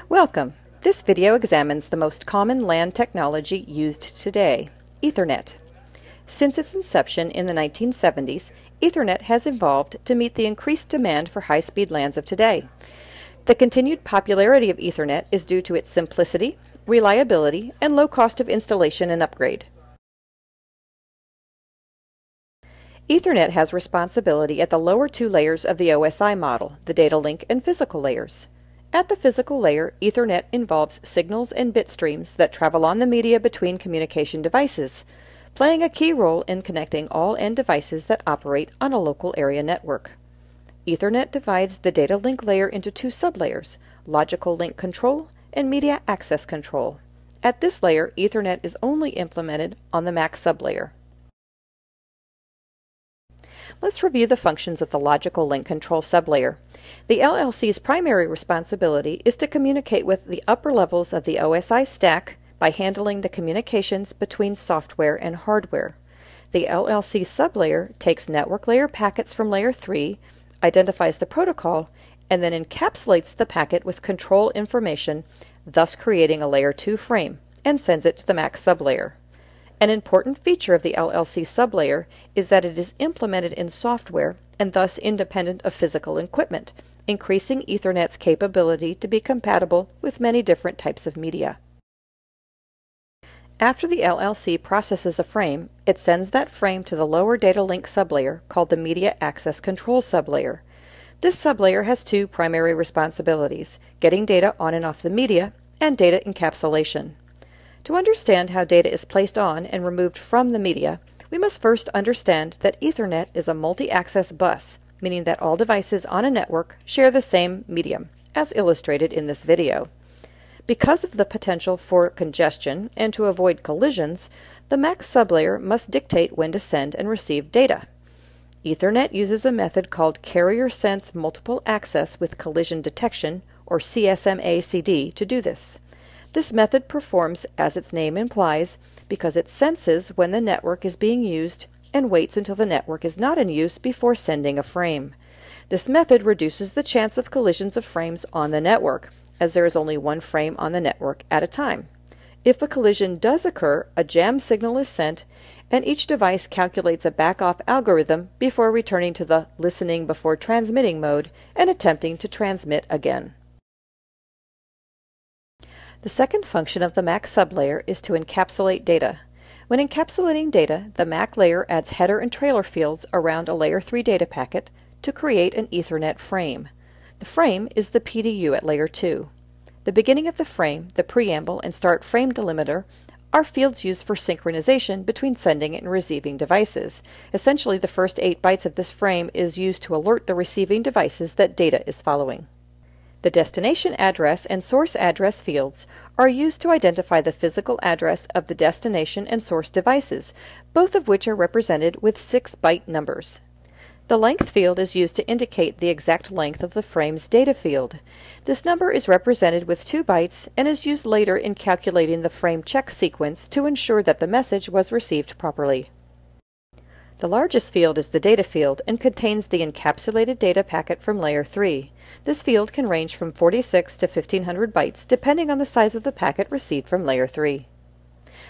Welcome! This video examines the most common LAN technology used today, Ethernet. Since its inception in the 1970s, Ethernet has evolved to meet the increased demand for high-speed LANs of today. The continued popularity of Ethernet is due to its simplicity, reliability, and low cost of installation and upgrade. Ethernet has responsibility at the lower two layers of the OSI model, the data link and physical layers. At the physical layer, Ethernet involves signals and bit streams that travel on the media between communication devices, playing a key role in connecting all end devices that operate on a local area network. Ethernet divides the data link layer into two sublayers, logical link control and media access control. At this layer, Ethernet is only implemented on the MAC sublayer. Let's review the functions of the logical link control sublayer. The LLC's primary responsibility is to communicate with the upper levels of the OSI stack by handling the communications between software and hardware. The LLC sublayer takes network layer packets from layer 3, identifies the protocol, and then encapsulates the packet with control information, thus creating a layer 2 frame, and sends it to the MAC sublayer. An important feature of the LLC sublayer is that it is implemented in software and thus independent of physical equipment, increasing Ethernet's capability to be compatible with many different types of media. After the LLC processes a frame, it sends that frame to the lower data link sublayer called the Media Access Control sublayer. This sublayer has two primary responsibilities: getting data on and off the media, and data encapsulation. To understand how data is placed on and removed from the media, we must first understand that Ethernet is a multi-access bus, meaning that all devices on a network share the same medium, as illustrated in this video. Because of the potential for congestion and to avoid collisions, the MAC sublayer must dictate when to send and receive data. Ethernet uses a method called Carrier Sense Multiple Access with Collision Detection, or CSMA-CD, to do this. This method performs as its name implies because it senses when the network is being used and waits until the network is not in use before sending a frame. This method reduces the chance of collisions of frames on the network, as there is only one frame on the network at a time. If a collision does occur, a jam signal is sent, and each device calculates a back-off algorithm before returning to the listening before transmitting mode and attempting to transmit again. The second function of the MAC sublayer is to encapsulate data. When encapsulating data, the MAC layer adds header and trailer fields around a layer 3 data packet to create an Ethernet frame. The frame is the PDU at layer 2. The beginning of the frame, the preamble, and start frame delimiter are fields used for synchronization between sending and receiving devices. Essentially, the first 8 bytes of this frame is used to alert the receiving devices that data is following. The destination address and source address fields are used to identify the physical address of the destination and source devices, both of which are represented with 6-byte numbers. The length field is used to indicate the exact length of the frame's data field. This number is represented with 2 bytes and is used later in calculating the frame check sequence to ensure that the message was received properly. The largest field is the data field and contains the encapsulated data packet from layer 3. This field can range from 46 to 1500 bytes depending on the size of the packet received from layer 3.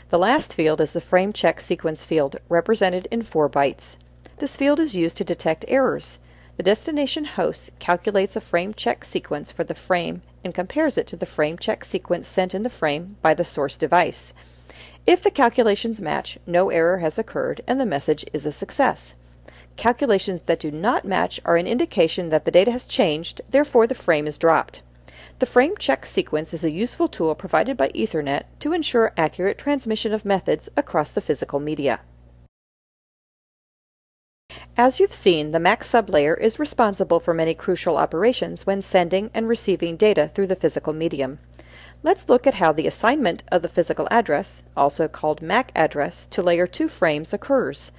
The last field is the frame check sequence field, represented in 4 bytes. This field is used to detect errors. The destination host calculates a frame check sequence for the frame and compares it to the frame check sequence sent in the frame by the source device. If the calculations match, no error has occurred and the message is a success. Calculations that do not match are an indication that the data has changed, therefore the frame is dropped. The frame check sequence is a useful tool provided by Ethernet to ensure accurate transmission of methods across the physical media. As you've seen, the MAC sublayer is responsible for many crucial operations when sending and receiving data through the physical medium. Let's look at how the assignment of the physical address, also called MAC address, to layer 2 frames occurs.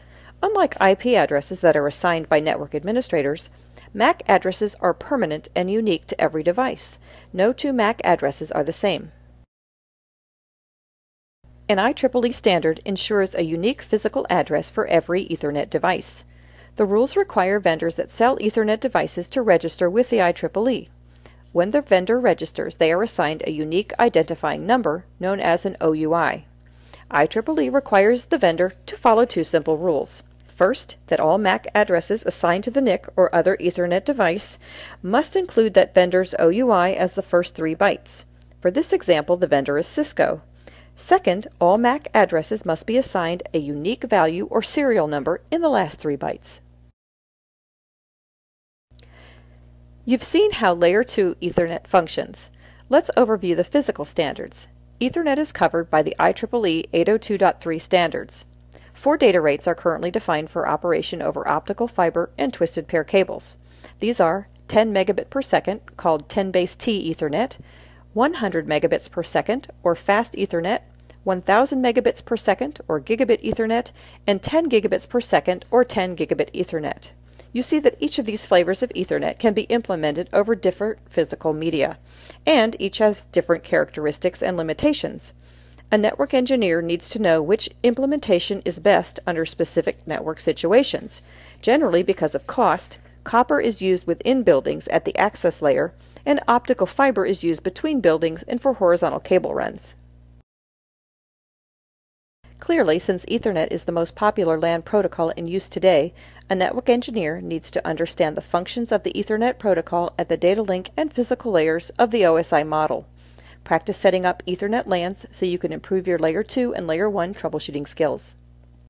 Unlike IP addresses that are assigned by network administrators, MAC addresses are permanent and unique to every device. No 2 MAC addresses are the same. An IEEE standard ensures a unique physical address for every Ethernet device. The rules require vendors that sell Ethernet devices to register with the IEEE. When the vendor registers, they are assigned a unique identifying number known as an OUI. IEEE requires the vendor to follow two simple rules. First, that all MAC addresses assigned to the NIC or other Ethernet device must include that vendor's OUI as the first 3 bytes. For this example, the vendor is Cisco. Second, all MAC addresses must be assigned a unique value or serial number in the last 3 bytes. You've seen how Layer 2 Ethernet functions. Let's overview the physical standards. Ethernet is covered by the IEEE 802.3 standards. 4 data rates are currently defined for operation over optical fiber and twisted pair cables. These are 10 megabit per second, called 10BASE-T Ethernet, 100 megabits per second, or Fast Ethernet, 1000 megabits per second, or Gigabit Ethernet, and 10 gigabits per second, or 10 gigabit Ethernet. You see that each of these flavors of Ethernet can be implemented over different physical media, and each has different characteristics and limitations. A network engineer needs to know which implementation is best under specific network situations. Generally, because of cost, copper is used within buildings at the access layer, and optical fiber is used between buildings and for horizontal cable runs. Clearly, since Ethernet is the most popular LAN protocol in use today, a network engineer needs to understand the functions of the Ethernet protocol at the data link and physical layers of the OSI model. Practice setting up Ethernet LANs so you can improve your Layer 2 and Layer 1 troubleshooting skills.